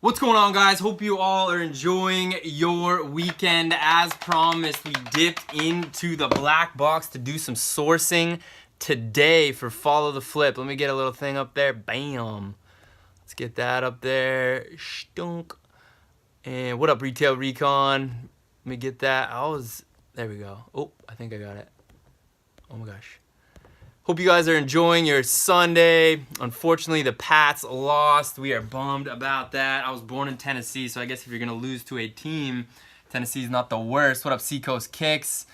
What's going on, guys? Hope you all are enjoying your weekend. As promised, we dipped into the black box to do some sourcing today for Follow the Flip. Let me get a little thing up there. Bam. Let's get that up there. Stunk. And what up, Retail Recon? Let me get that. There we go. Oh, I think I got it. Oh my gosh. Hope you guys are enjoying your Sunday. Unfortunately, the Pats lost. We are bummed about that. I was born in Tennessee, so I guess if you're going to lose to a team, Tennessee's not the worst. What up, Seacoast Kicks?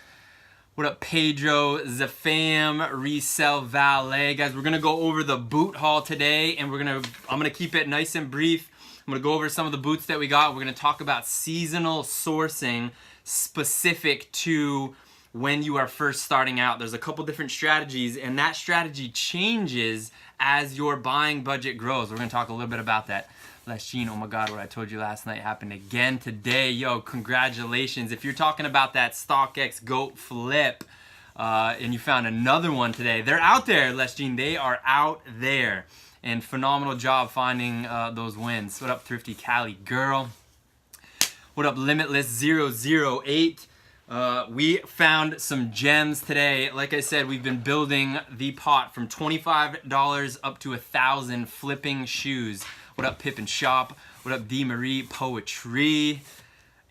What up, Pedro, Zafam, Resell Valet? Guys, we're going to go over the boot haul today, and I'm going to keep it nice and brief. I'm going to go over some of the boots that we got. We're going to talk about seasonal sourcing specific to when you are first starting out. There's a couple different strategies, and that strategy changes as your buying budget grows. We're gonna talk a little bit about that. Leshine, oh my God, what I told you last night happened again today. Yo, congratulations. If you're talking about that StockX GOAT flip, and you found another one today, they're out there, Leshine. They are out there. And phenomenal job finding those wins. What up, Thrifty Cali Girl? What up, Limitless 008? We found some gems today. Like I said, we've been building the pot from $25 up to $1,000 flipping shoes. What up, Pip and Shop? What up, D. Marie Poetry?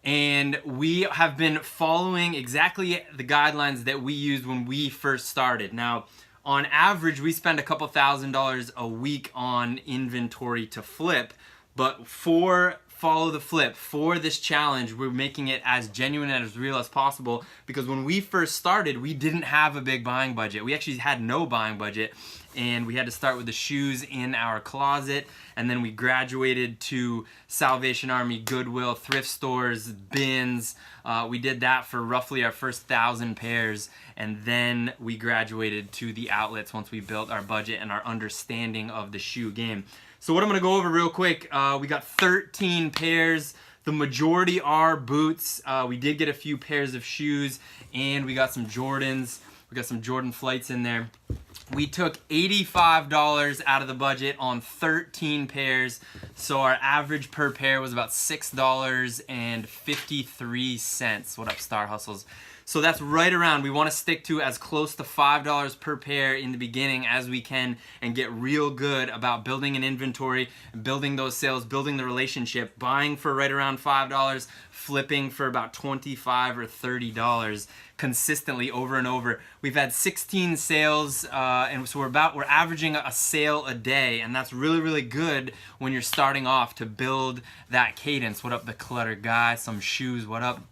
And we have been following exactly the guidelines that we used when we first started. Now, on average, we spend a couple $1,000s a week on inventory to flip, but for Follow the Flip, for this challenge, we're making it as genuine and as real as possible, because when we first started, we didn't have a big buying budget. We actually had no buying budget, and we had to start with the shoes in our closet, and then we graduated to Salvation Army, Goodwill, thrift stores, bins. We did that for roughly our first 1,000 pairs, and then we graduated to the outlets once we built our budget and our understanding of the shoe game. So what I'm going to go over real quick, we got 13 pairs. The majority are boots. We did get a few pairs of shoes, and we got some Jordans. We got some Jordan flights in there. We took $85 out of the budget on 13 pairs, so our average per pair was about $6.53. What up, Star Hustles? So that's right around. We want to stick to as close to $5 per pair in the beginning as we can and get real good about building an inventory, building those sales, building the relationship, buying for right around $5, flipping for about $25 or $30 consistently over and over. We've had 16 sales, and so we're averaging a sale a day, and that's really, really good when you're starting off to build that cadence. What up, the Clutter Guy? Some shoes, what up?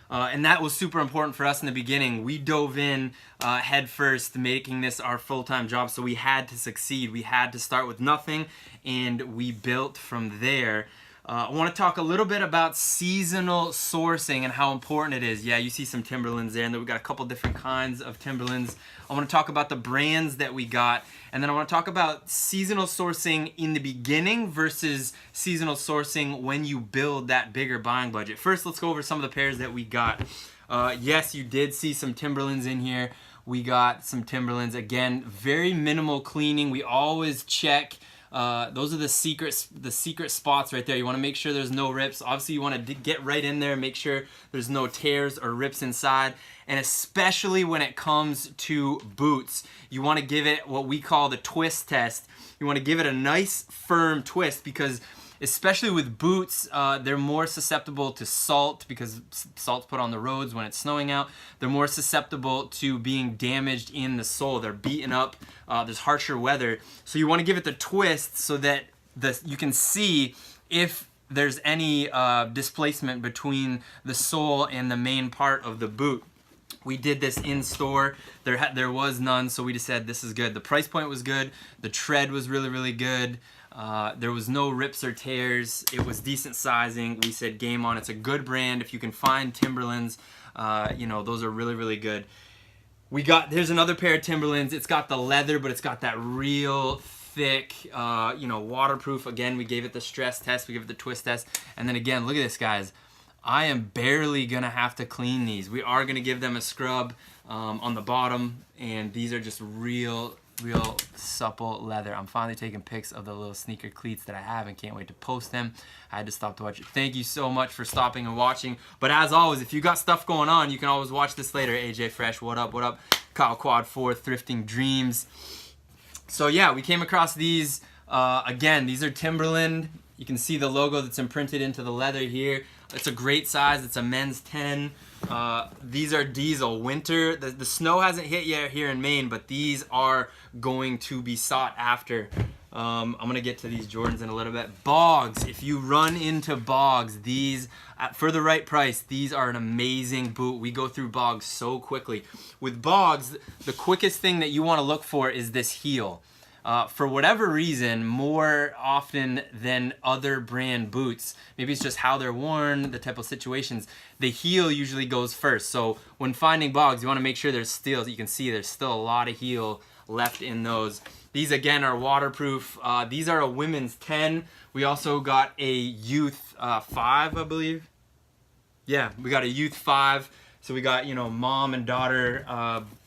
And that was super important for us in the beginning. We dove in head first, making this our full-time job, so we had to succeed. We had to start with nothing, and we built from there. I want to talk a little bit about seasonal sourcing and how important it is. Yeah, you see some Timberlands there, and then we've got a couple different kinds of Timberlands. I want to talk about the brands that we got, and then I want to talk about seasonal sourcing in the beginning versus seasonal sourcing when you build that bigger buying budget. First, let's go over some of the pairs that we got. Yes, you did see some Timberlands in here. We got some Timberlands. Again, very minimal cleaning. We always check. Those are the secret spots right there. You want to make sure there's no rips. Obviously, you want to get right in there and make sure there's no tears or rips inside. And especially when it comes to boots, you want to give it what we call the twist test. You want to give it a nice firm twist, because especially with boots, they're more susceptible to salt, because salt's put on the roads when it's snowing out. They're more susceptible to being damaged in the sole. They're beaten up. There's harsher weather. So you want to give it the twist so that you can see if there's any displacement between the sole and the main part of the boot. We did this in store. There was none, so we just said this is good. The price point was good. The tread was really, really good. There was no rips or tears. It was decent sizing. We said game on. It's a good brand. If you can find Timberlands, those are really, really good. Here's another pair of Timberlands. It's got the leather, but it's got that real thick, waterproof. Again, we gave it the stress test. We gave it the twist test. And then again, look at this, guys. I am barely gonna have to clean these. We are gonna give them a scrub on the bottom, and these are just real real supple leather. I'm finally taking pics of the little sneaker cleats that I have and can't wait to post them. I had to stop to watch it. Thank you so much for stopping and watching. But as always, if you got stuff going on, you can always watch this later. AJ Fresh, what up, what up? Kyle Quad 4, Thrifting Dreams. So yeah, we came across these. Again, these are Timberland. You can see the logo that's imprinted into the leather here. It's a great size. It's a men's 10. These are diesel winter. The snow hasn't hit yet here in Maine, but these are going to be sought after. I'm gonna get to these Jordans in a little bit. Bogs, if you run into Bogs, these, for the right price, these are an amazing boot. We go through Bogs so quickly. With Bogs, the quickest thing that you wanna look for is this heel. For whatever reason, more often than other brand boots, maybe it's just how they're worn, the type of situations, the heel usually goes first. So when finding Bogs, you want to make sure there's still, you can see there's still a lot of heel left in those. These again are waterproof. These are a women's 10. We also got a youth 5, I believe. Yeah, we got a youth 5. So we got, you know, mom and daughter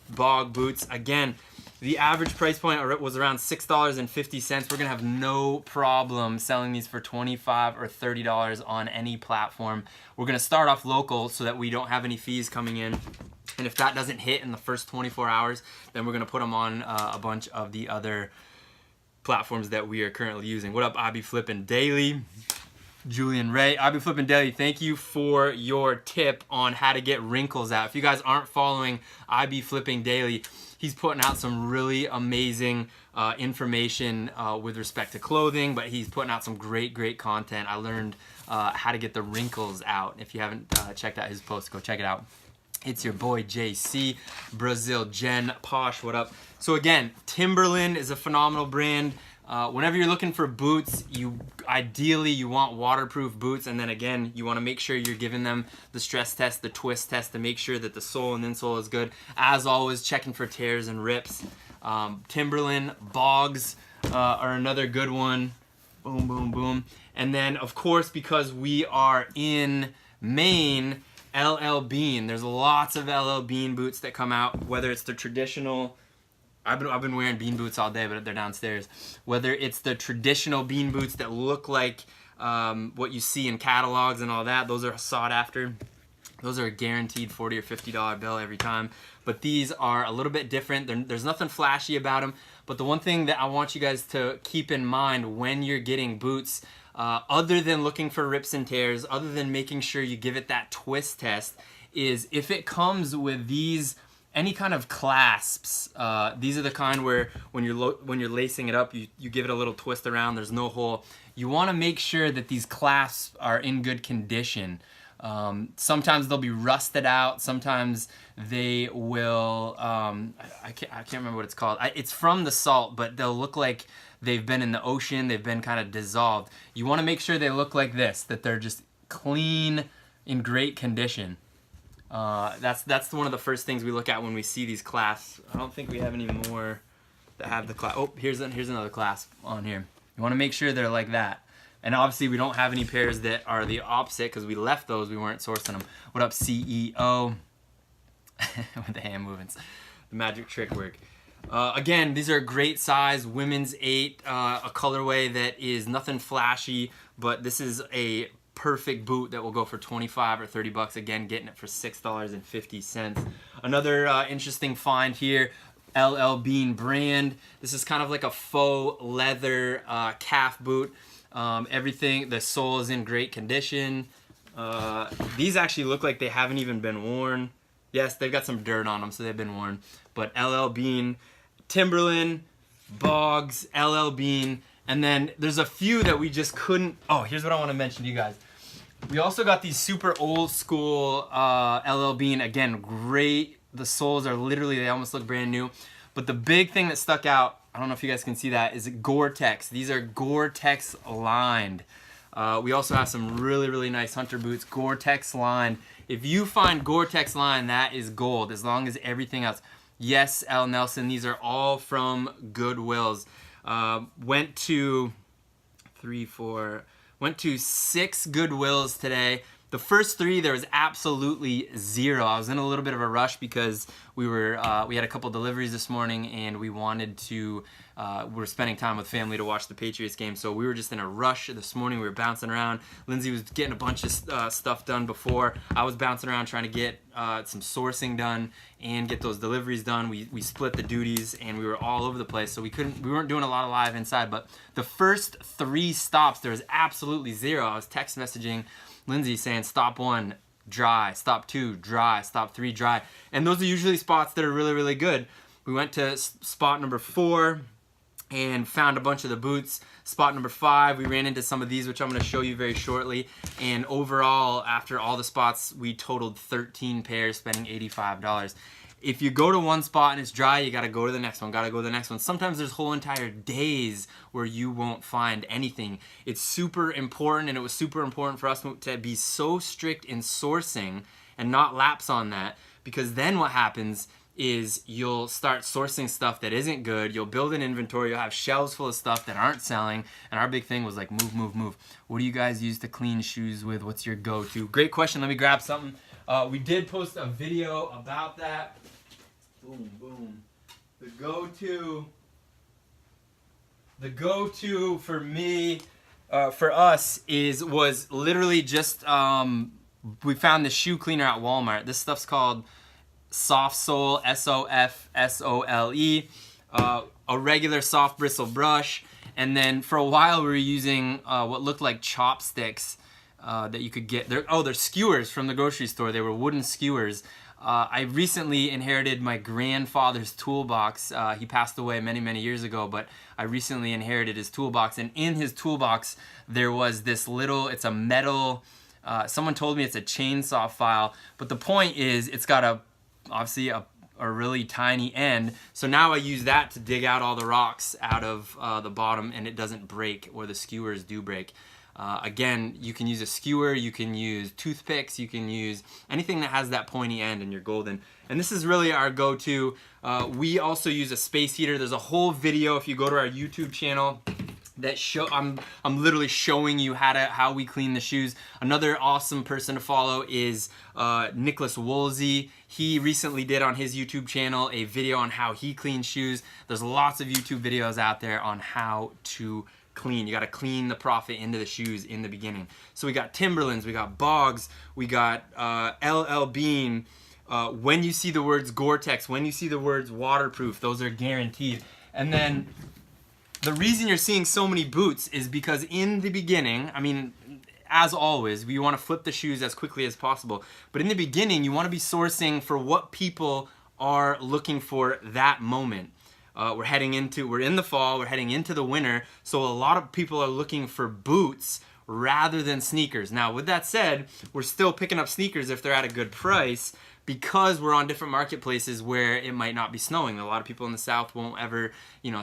Bog boots. Again, the average price point was around $6.50. We're gonna have no problem selling these for $25 or $30 on any platform. We're gonna start off local so that we don't have any fees coming in. And if that doesn't hit in the first 24 hours, then we're gonna put them on a bunch of the other platforms that we are currently using. What up, IB Flippin' Daily? Julian Ray, IB Flippin' Daily, thank you for your tip on how to get wrinkles out. If you guys aren't following IB Flipping Daily, he's putting out some really amazing information with respect to clothing, but he's putting out some great content. I learned how to get the wrinkles out. If you haven't checked out his post, go check it out. It's your boy JC, Brazil Jen, Posh, what up? So again, Timberland is a phenomenal brand. Whenever you're looking for boots, ideally you want waterproof boots, and then again, you want to make sure you're giving them the stress test, the twist test to make sure that the sole and insole is good. As always, checking for tears and rips. Timberland, Bogs are another good one. Boom, boom, boom. And then, of course, because we are in Maine, LL Bean. There's lots of LL Bean boots that come out, whether it's the traditional. I've been wearing bean boots all day, but they're downstairs. Whether it's the traditional bean boots that look like what you see in catalogs and all that, those are sought after. Those are a guaranteed $40 or $50 bill every time. But these are a little bit different. There's nothing flashy about them. But the one thing that I want you guys to keep in mind when you're getting boots, other than looking for rips and tears, other than making sure you give it that twist test, is if it comes with these any kind of clasps. These are the kind where when you're lacing it up, you give it a little twist around, there's no hole. You want to make sure that these clasps are in good condition. Sometimes they'll be rusted out, sometimes they will, I can't remember what it's called. It's from the salt, but they'll look like they've been in the ocean, they've been kind of dissolved. You want to make sure they look like this, that they're just clean, in great condition. That's one of the first things we look at when we see these clasps. I don't think we have any more that have the clasp. Oh, here's another clasp on here. You want to make sure they're like that. And obviously we don't have any pairs that are the opposite because we left those, we weren't sourcing them. What up, CEO? With the hand movements, the magic trick work. Again, these are a great size, women's 8, a colorway that is nothing flashy, but this is a perfect boot that will go for 25 or 30 bucks. Again, getting it for $6.50. Another interesting find here, LL Bean brand. This is kind of like a faux leather calf boot. Everything, the sole is in great condition. These actually look like they haven't even been worn. Yes, they've got some dirt on them, so they've been worn. But LL Bean, Timberland, Bogs, LL Bean, and then there's a few that we just couldn't. Oh, here's what I want to mention to you guys. We also got these super old school LL Bean. Again, great. The soles are literally, they almost look brand new. But the big thing that stuck out, I don't know if you guys can see that, is Gore-Tex. These are Gore-Tex lined. We also have some really nice hunter boots, Gore-Tex lined. If you find Gore-Tex lined, that is gold, as long as everything else. Yes, L. Nelson, these are all from Goodwills. Went to 6 Goodwills today. The first 3, there was absolutely 0. I was in a little bit of a rush because we had a couple deliveries this morning, and we wanted to, we were spending time with family to watch the Patriots game, so we were just in a rush this morning. We were bouncing around. Lindsay was getting a bunch of stuff done before. I was bouncing around trying to get some sourcing done and get those deliveries done. We split the duties, and we were all over the place, so we weren't doing a lot of live inside. But the first 3 stops, there was absolutely 0. I was text messaging Lindsay saying stop 1, dry, stop 2, dry, stop 3, dry. And those are usually spots that are really, really good. We went to spot number 4 and found a bunch of the boots. Spot number 5, we ran into some of these, which I'm going to show you very shortly. And overall, after all the spots, we totaled 13 pairs, spending $85. If you go to one spot and it's dry, you got to go to the next one, got to go to the next one. Sometimes there's whole entire days where you won't find anything. It's super important, and it was super important for us to be so strict in sourcing and not lapse on that, because then what happens is you'll start sourcing stuff that isn't good. You'll build an inventory. You'll have shelves full of stuff that aren't selling. And our big thing was like, move, move, move. What do you guys use to clean shoes with? What's your go-to? Great question. Let me grab something. We did post a video about that. Boom, boom. The go-to for me, for us, was literally just, we found this shoe cleaner at Walmart. This stuff's called Soft Sole, SOFSOLE, a regular soft bristle brush, and then for a while we were using what looked like chopsticks that you could get. They're skewers from the grocery store. They were wooden skewers. I recently inherited my grandfather's toolbox. He passed away many, many years ago, but I recently inherited his toolbox, and in his toolbox there was this little, it's a metal, someone told me it's a chainsaw file, but the point is it's got obviously a really tiny end, so now I use that to dig out all the rocks out of the bottom, and it doesn't break, or the skewers do break. Again, you can use a skewer, you can use toothpicks, you can use anything that has that pointy end, and you're golden. And this is really our go-to. We also use a space heater. There's a whole video if you go to our YouTube channel that I'm literally showing you how we clean the shoes. Another awesome person to follow is Nicholas Woolsey. He recently did on his YouTube channel a video on how he cleans shoes. There's lots of YouTube videos out there on how to clean. You got to clean the profit into the shoes in the beginning. So we got Timberlands, we got Bogs, we got LL Bean. When you see the words Gore-Tex, when you see the words waterproof, those are guaranteed. And then the reason you're seeing so many boots is because in the beginning, I mean, as always, we want to flip the shoes as quickly as possible. But in the beginning, you want to be sourcing for what people are looking for that moment. We're in the fall, we're heading into the winter, so a lot of people are looking for boots rather than sneakers. Now, with that said, we're still picking up sneakers if they're at a good price, because we're on different marketplaces where it might not be snowing. A lot of people in the South won't ever,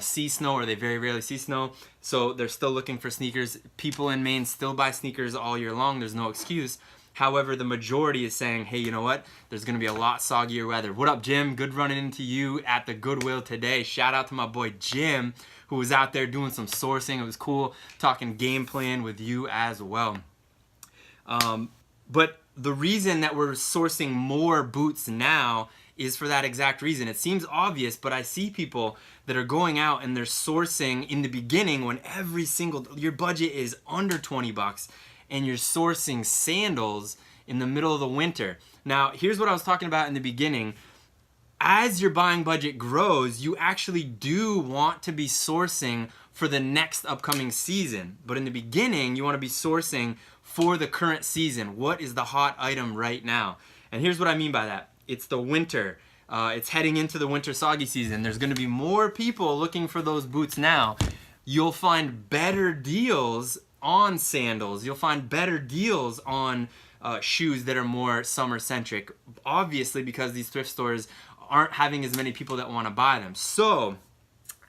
see snow, or they very rarely see snow, so they're still looking for sneakers. People in Maine still buy sneakers all year long. There's no excuse. However, the majority is saying, hey, you know what? There's going to be a lot soggier weather. What up, Jim? Good running into you at the Goodwill today. Shout out to my boy Jim, who was out there doing some sourcing. It was cool talking game plan with you as well. But the reason that we're sourcing more boots now is for that exact reason. It seems obvious, but I see people that are going out and they're sourcing in the beginning when your budget is under 20 bucks. And you're sourcing sandals in the middle of the winter. Now, here's what I was talking about in the beginning. As your buying budget grows, you actually do want to be sourcing for the next upcoming season. But in the beginning, you want to be sourcing for the current season. What is the hot item right now? And here's what I mean by that. It's the winter. It's heading into the winter soggy season. There's going to be more people looking for those boots now. You'll find better deals on sandals. You'll find better deals on shoes that are more summer centric, obviously, because these thrift stores aren't having as many people that want to buy them. So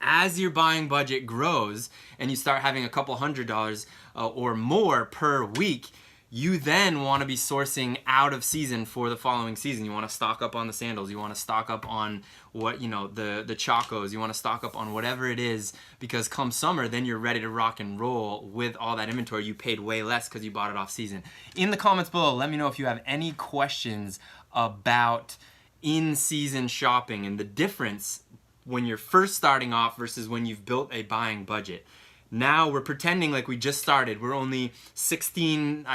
as your buying budget grows and you start having a couple $100 or more per week, you then want to be sourcing out of season for the following season. You want to stock up on the sandals. You want to stock up on what, you know, the Chacos. You want to stock up on whatever it is, because come summer, then you're ready to rock and roll with all that inventory. You paid way less because you bought it off season. In the comments below, let me know if you have any questions about in-season shopping and the difference when you're first starting off versus when you've built a buying budget. Now we're pretending like we just started. We're only 16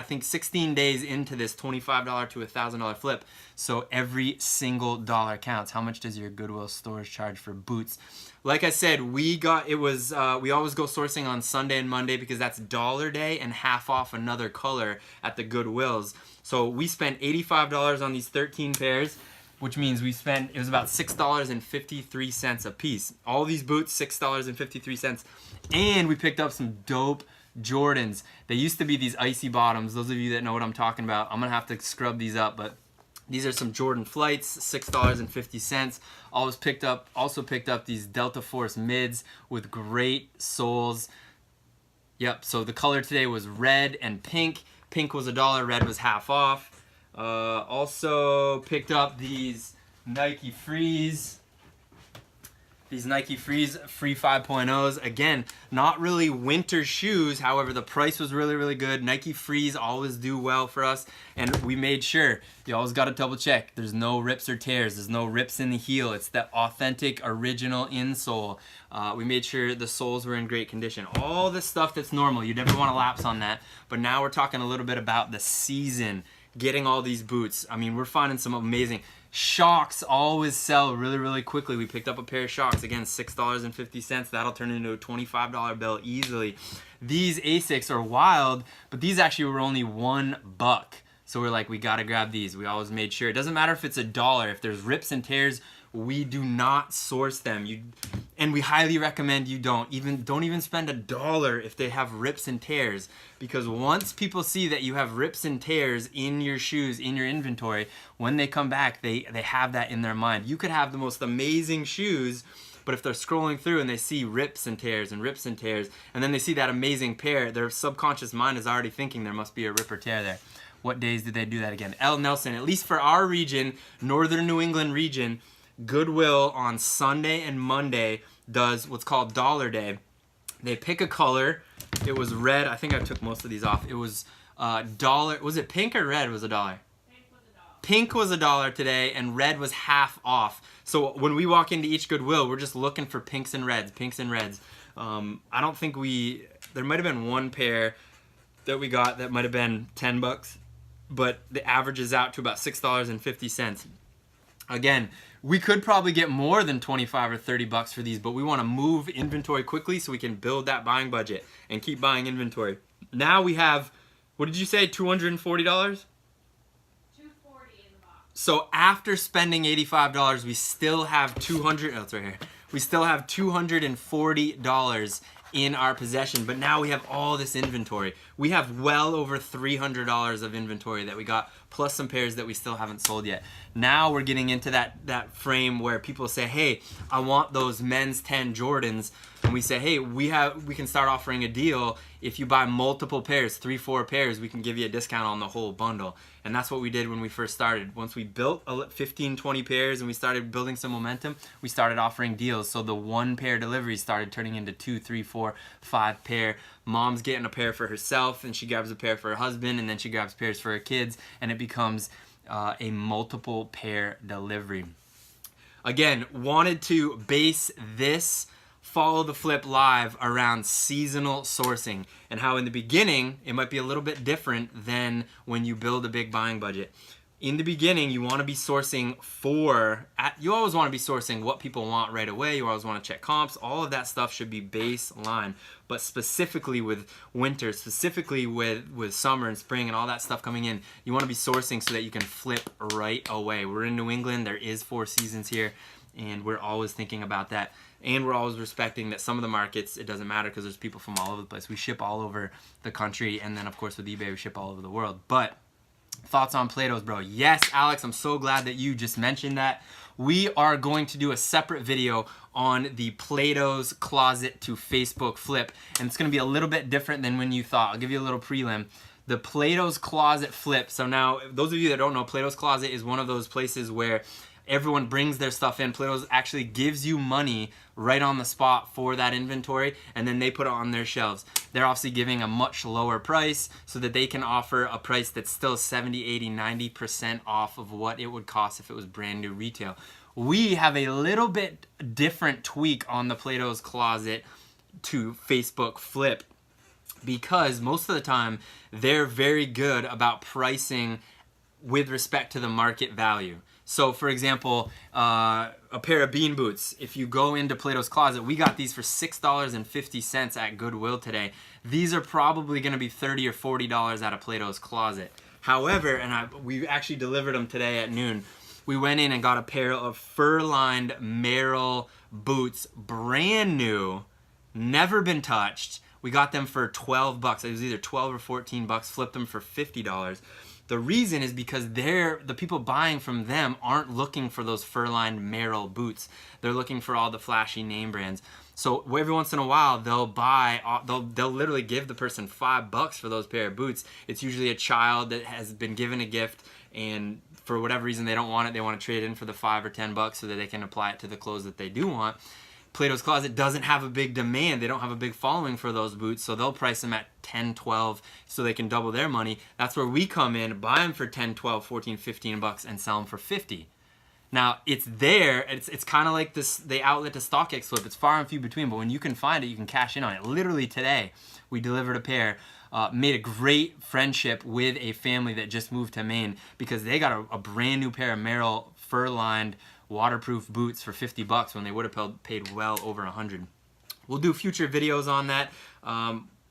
days into this $25 to $1,000 flip. So every single dollar counts. How much does your Goodwill stores charge for boots? Like I said, we always go sourcing on Sunday and Monday because that's dollar day and half off another color at the Goodwills. So we spent $85 on these 13 pairs, which means it was about $6.53 a piece. All these boots, $6.53. And we picked up some dope Jordans. They used to be these icy bottoms. Those of you that know what I'm talking about, I'm gonna have to scrub these up, but these are some Jordan Flights, $6.50. Also picked up these Delta Force mids with great soles. Yep, so the color today was red and pink. Pink was $1, red was half off. Also picked up these Nike Freeze. These Nike Freeze Free 5.0s. Again, not really winter shoes. However, the price was really, really good. Nike Freeze always do well for us. And we made sure, you always got to double check. There's no rips or tears. There's no rips in the heel. It's the authentic original insole. We made sure the soles were in great condition. All the stuff that's normal. You never want to lapse on that. But now we're talking a little bit about the season. Getting all these boots. I mean, we're finding some amazing. Shocks always sell really, really quickly. We picked up a pair of Shocks, again, $6.50. That'll turn into a $25 bill easily. These Asics are wild, but these actually were only $1. So we're like, we gotta grab these. We always made sure. It doesn't matter if it's $1. If there's rips and tears, we do not source them. And we highly recommend you don't even spend $1 if they have rips and tears, because once people see that you have rips and tears in your shoes, in your inventory, when they come back, they have that in their mind. You could have the most amazing shoes, but if they're scrolling through and they see rips and tears and rips and tears, and then they see that amazing pair, their subconscious mind is already thinking there must be a rip or tear there. What days did they do that again? L. Nelson, at least for our region, Northern New England region, Goodwill on Sunday and Monday does what's called Dollar Day. They pick a color. It was red. I think I took most of these off. It was $1. Was it pink or red was $1? Pink was $1 today, and red was half off. So when we walk into each Goodwill, we're just looking for pinks and reds, pinks and reds. I don't think there might have been one pair that we got that might have been $10, but the average is out to about $6.50. Again, we could probably get more than 25 or 30 bucks for these, but we want to move inventory quickly so we can build that buying budget and keep buying inventory. Now we have, what did you say, $240? $240 in the box. So after spending $85, we still have it's right here. We still have $240 in our possession, but now we have all this inventory. We have well over $300 of inventory that we got, plus some pairs that we still haven't sold yet. Now we're getting into that frame where people say, hey, I want those men's 10 Jordans, and we say, hey, we can start offering a deal. If you buy multiple pairs, 3-4 pairs, we can give you a discount on the whole bundle. And that's what we did when we first started. Once we built 15-20 pairs and we started building some momentum, we started offering deals. So the 1 pair deliveries started turning into 2, 3, 4, 5 pair. Mom's getting a pair for herself, and she grabs a pair for her husband, and then she grabs pairs for her kids, and it becomes a multiple pair delivery. Again, wanted to base this Follow the Flip live around seasonal sourcing, and how in the beginning it might be a little bit different than when you build a big buying budget. In the beginning, you want to be sourcing you always want to be sourcing what people want right away. You always want to check comps. All of that stuff should be baseline. But specifically with winter, specifically with summer and spring and all that stuff coming in, you want to be sourcing so that you can flip right away. We're in New England. There is 4 seasons here, and we're always thinking about that. And we're always respecting that some of the markets, it doesn't matter because there's people from all over the place. We ship all over the country, and then, of course, with eBay, we ship all over the world. But thoughts on Plato's, bro? Yes, Alex, I'm so glad that you just mentioned that. We are going to do a separate video on the Plato's Closet to Facebook flip, and it's going to be a little bit different than when you thought. I'll give you a little prelim. the Plato's Closet flip. So now, those of you that don't know, Plato's Closet is one of those places where everyone brings their stuff in. Plato's actually gives you money right on the spot for that inventory, and then they put it on their shelves. They're obviously giving a much lower price so that they can offer a price that's still 70, 80, 90% off of what it would cost if it was brand new retail. We have a little bit different tweak on the Plato's Closet to Facebook flip, because most of the time they're very good about pricing with respect to the market value. So for example, a pair of bean boots, if you go into Plato's Closet, we got these for $6.50 at Goodwill today. These are probably going to be $30 or $40 at a Plato's Closet. However, we actually delivered them today at noon. We went in and got a pair of fur-lined Merrell boots, brand new, never been touched. We got them for 12 bucks. It was either 12 or 14 bucks. Flipped them for $50. The reason is because the people buying from them aren't looking for those fur-lined Merrell boots. They're looking for all the flashy name brands. So every once in a while, they'll literally give the person $5 for those pair of boots. It's usually a child that has been given a gift, and for whatever reason they don't want it. They want to trade it in for the $5 or $10 so that they can apply it to the clothes that they do want. Plato's Closet doesn't have a big demand. They don't have a big following for those boots, so they'll price them at 10, 12 so they can double their money. That's where we come in, buy them for 10, 12, 14, 15 bucks and sell them for 50. Now, it's there. It's kind of like the outlet to StockX flip. It's far and few between, but when you can find it, you can cash in on it. Literally today, we delivered a pair. Made a great friendship with a family that just moved to Maine because they got a brand new pair of Merrell fur-lined waterproof boots for 50 bucks when they would have paid well over 100. We'll do future videos on that.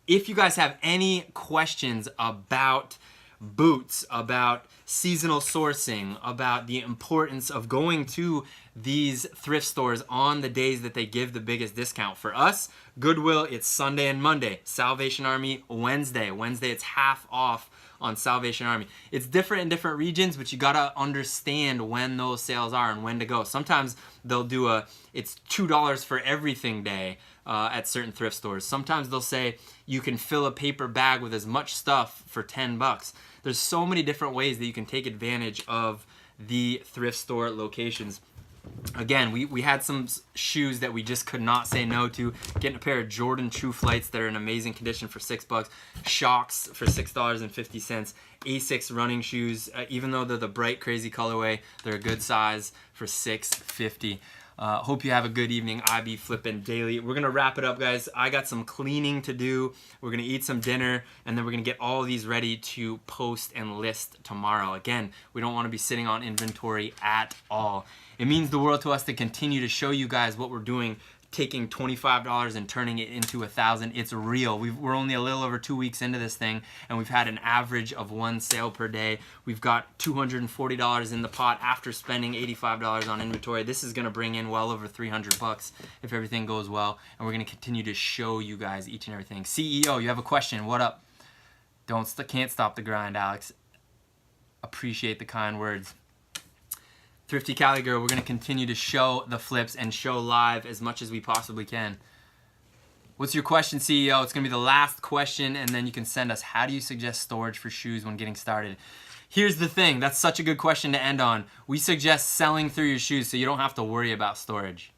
If you guys have any questions about boots, about seasonal sourcing, about the importance of going to these thrift stores on the days that they give the biggest discount. For us, Goodwill, it's Sunday and Monday. Salvation Army, Wednesday. Wednesday, it's half off on Salvation Army. It's different in different regions, but you gotta understand when those sales are and when to go. Sometimes they'll do it's $2 for everything day at certain thrift stores. Sometimes they'll say you can fill a paper bag with as much stuff for 10 bucks. There's so many different ways that you can take advantage of the thrift store locations. Again, we had some shoes that we just could not say no to. Getting a pair of Jordan True Flights that are in amazing condition for $6. Shocks for $6.50. Asics running shoes, even though they're the bright crazy colorway, they're a good size for $6.50. Hope you have a good evening. IB Flippin' Daily. We're going to wrap it up, guys. I got some cleaning to do. We're going to eat some dinner, and then we're going to get all these ready to post and list tomorrow. Again, we don't want to be sitting on inventory at all. It means the world to us to continue to show you guys what we're doing, taking $25 and turning it into $1,000. It's real. We're only a little over 2 weeks into this thing, and we've had an average of 1 sale per day. We've got $240 in the pot after spending $85 on inventory. This is going to bring in well over 300 bucks if everything goes well, and we're going to continue to show you guys each and everything. CEO, you have a question. What up? Can't stop the grind, Alex. Appreciate the kind words. Thrifty Cali Girl, we're going to continue to show the flips and show live as much as we possibly can. What's your question, CEO? It's going to be the last question, and then you can send us, how do you suggest storage for shoes when getting started? Here's the thing. That's such a good question to end on. We suggest selling through your shoes so you don't have to worry about storage.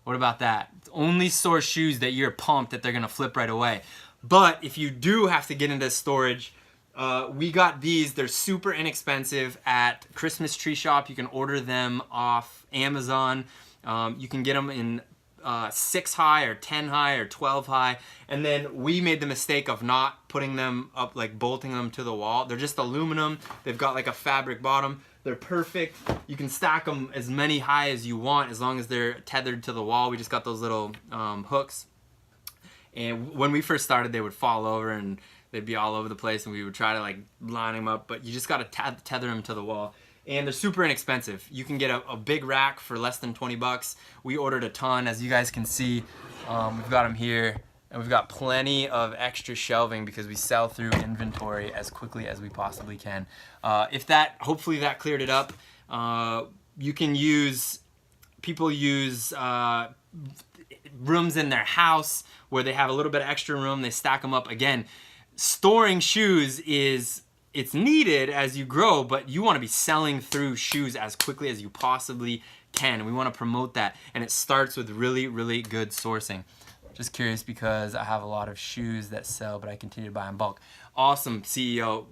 What about that? Only source shoes that you're pumped that they're going to flip right away. But if you do have to get into storage, we got these. They're super inexpensive at Christmas Tree Shop. You can order them off Amazon. You can get them in 6 high or 10 high or 12 high. And then we made the mistake of not putting them up, like bolting them to the wall. They're just aluminum. They've got like a fabric bottom. They're perfect. You can stack them as many high as you want as long as they're tethered to the wall. We just got those little hooks. And when we first started, they would fall over and they'd be all over the place, and we would try to like line them up, but you just got to tether them to the wall. And they're super inexpensive. You can get a big rack for less than 20 bucks. We ordered a ton, as you guys can see. We've got them here, and we've got plenty of extra shelving because we sell through inventory as quickly as we possibly can. Hopefully that cleared it up. People use rooms in their house where they have a little bit of extra room. They stack them up. Again, storing shoes it's needed as you grow, but you want to be selling through shoes as quickly as you possibly can. We want to promote that, and it starts with really, really good sourcing. Just curious because I have a lot of shoes that sell, but I continue to buy in bulk. Awesome, CEO.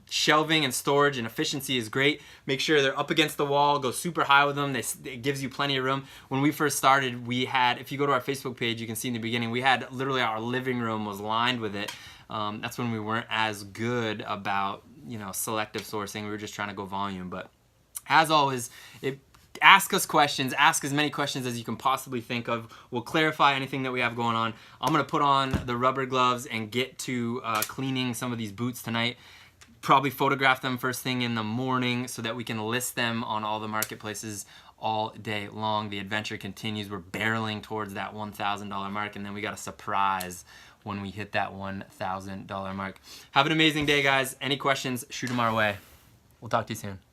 Shelving and storage and efficiency is great. Make sure they're up against the wall, go super high with them. It gives you plenty of room. When we first started, we had, if you go to our Facebook page, you can see in the beginning, we had literally our living room was lined with it. That's when we weren't as good about, you know, selective sourcing. We were just trying to go volume. But as always, ask us questions. Ask as many questions as you can possibly think of. We'll clarify anything that we have going on. I'm going to put on the rubber gloves and get to cleaning some of these boots tonight. Probably photograph them first thing in the morning so that we can list them on all the marketplaces all day long. The adventure continues. We're barreling towards that $1,000 mark, and then we got a surprise when we hit that $1,000 mark. Have an amazing day, guys. Any questions, shoot them our way. We'll talk to you soon.